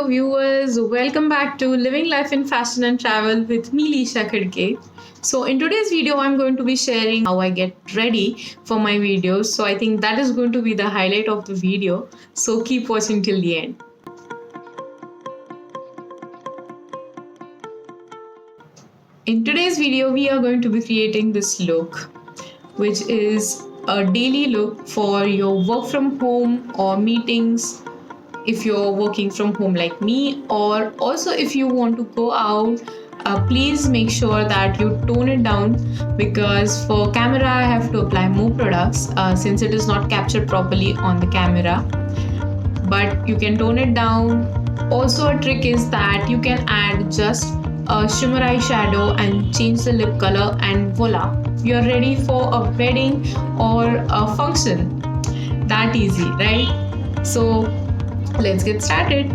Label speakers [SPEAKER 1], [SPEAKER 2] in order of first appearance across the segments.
[SPEAKER 1] Hello, viewers. Welcome back to Living Life in Fashion and Travel with me, Lisha Khadke. So, in today's video, I'm going to be sharing how I get ready for my videos. So, I think that is going to be the highlight of the video. So, keep watching till the end. In today's video, we are going to be creating this look, which is a daily look for your work from home or meetings if you're working from home like me, or also if you want to go out. Please make sure that you tone it down, because for camera I have to apply more products since it is not captured properly on the camera, but you can tone it down. Also, a trick is that you can add just a shimmer eyeshadow and change the lip color, and voila, you're ready for a wedding or a function. That easy, right? So let's get started.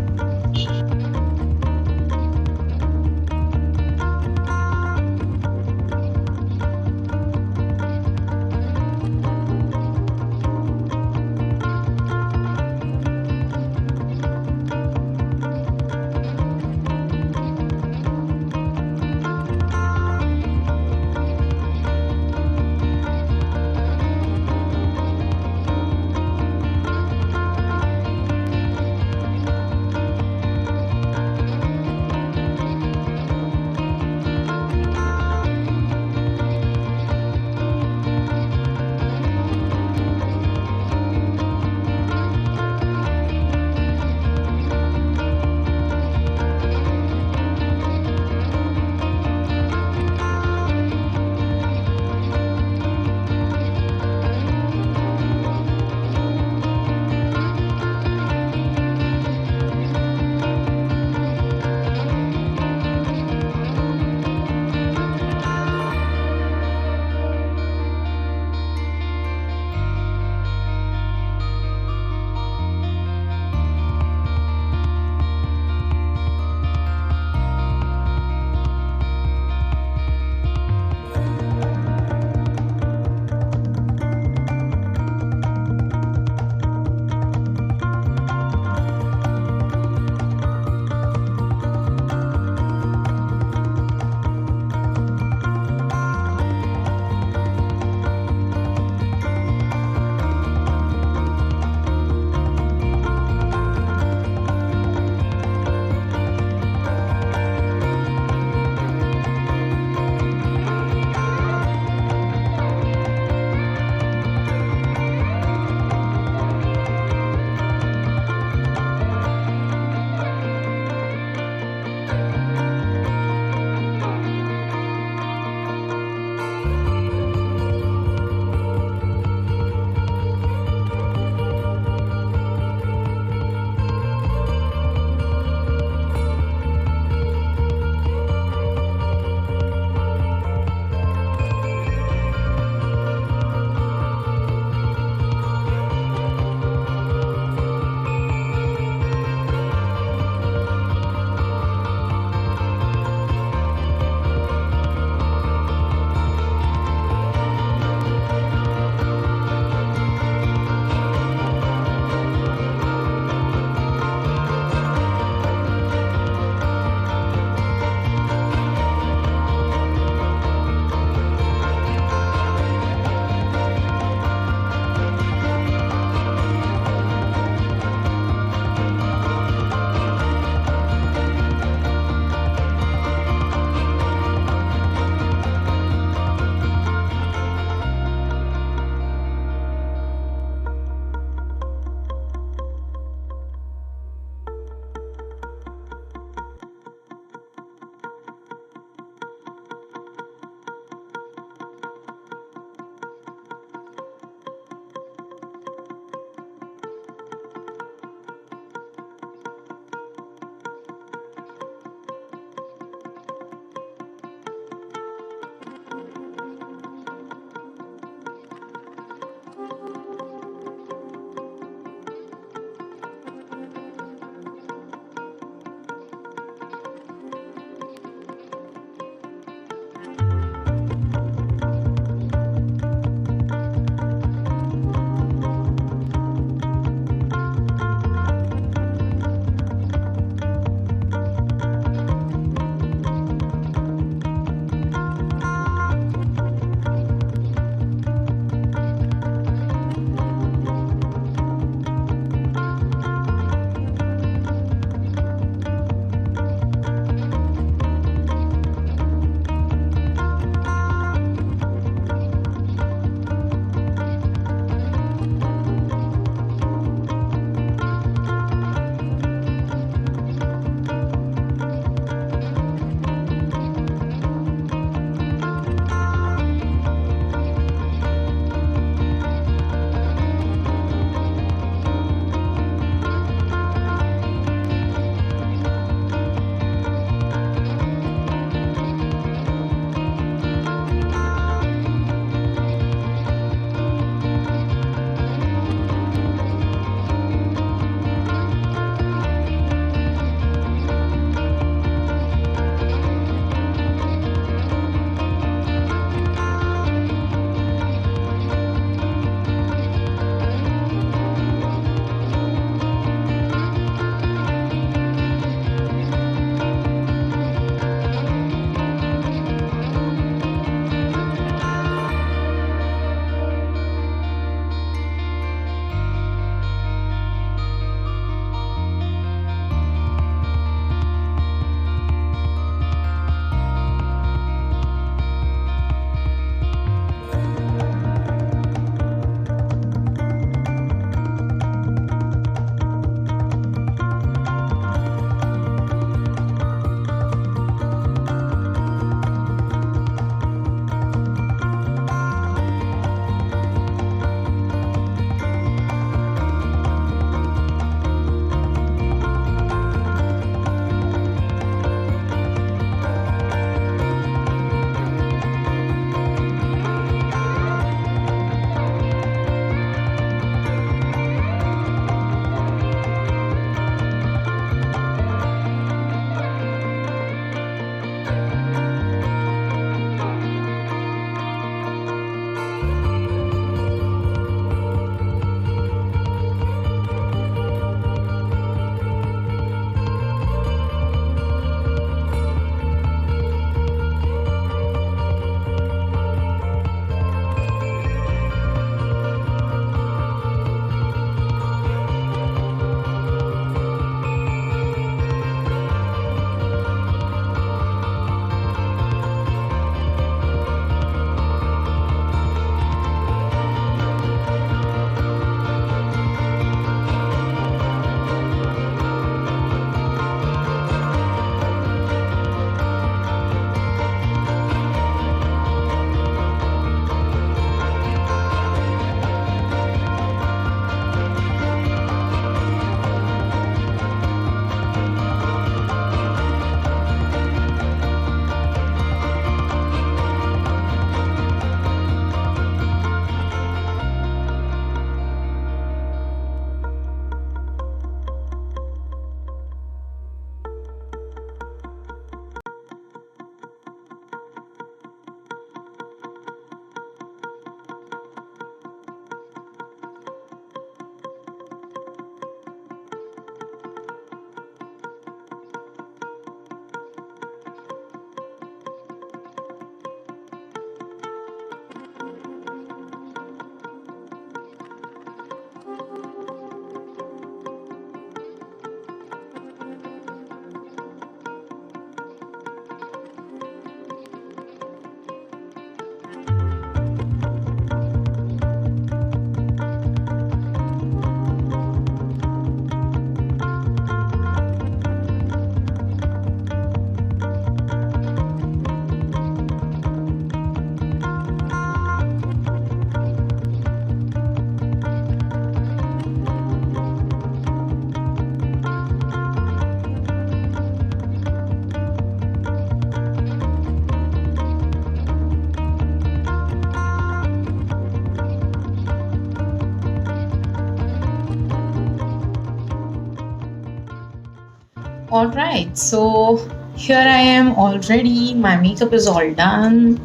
[SPEAKER 1] Alright, so here I am all ready. My makeup is all done.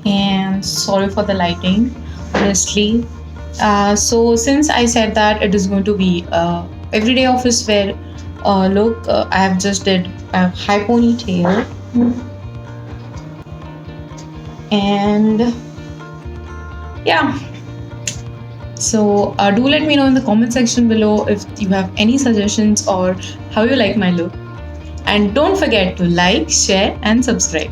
[SPEAKER 1] And sorry for the lighting, honestly. So since I said that it is going to be everyday office wear look, I have just did a high ponytail. And yeah, so do let me know in the comment section below if you have any suggestions or how you like my look. And don't forget to like, share and subscribe.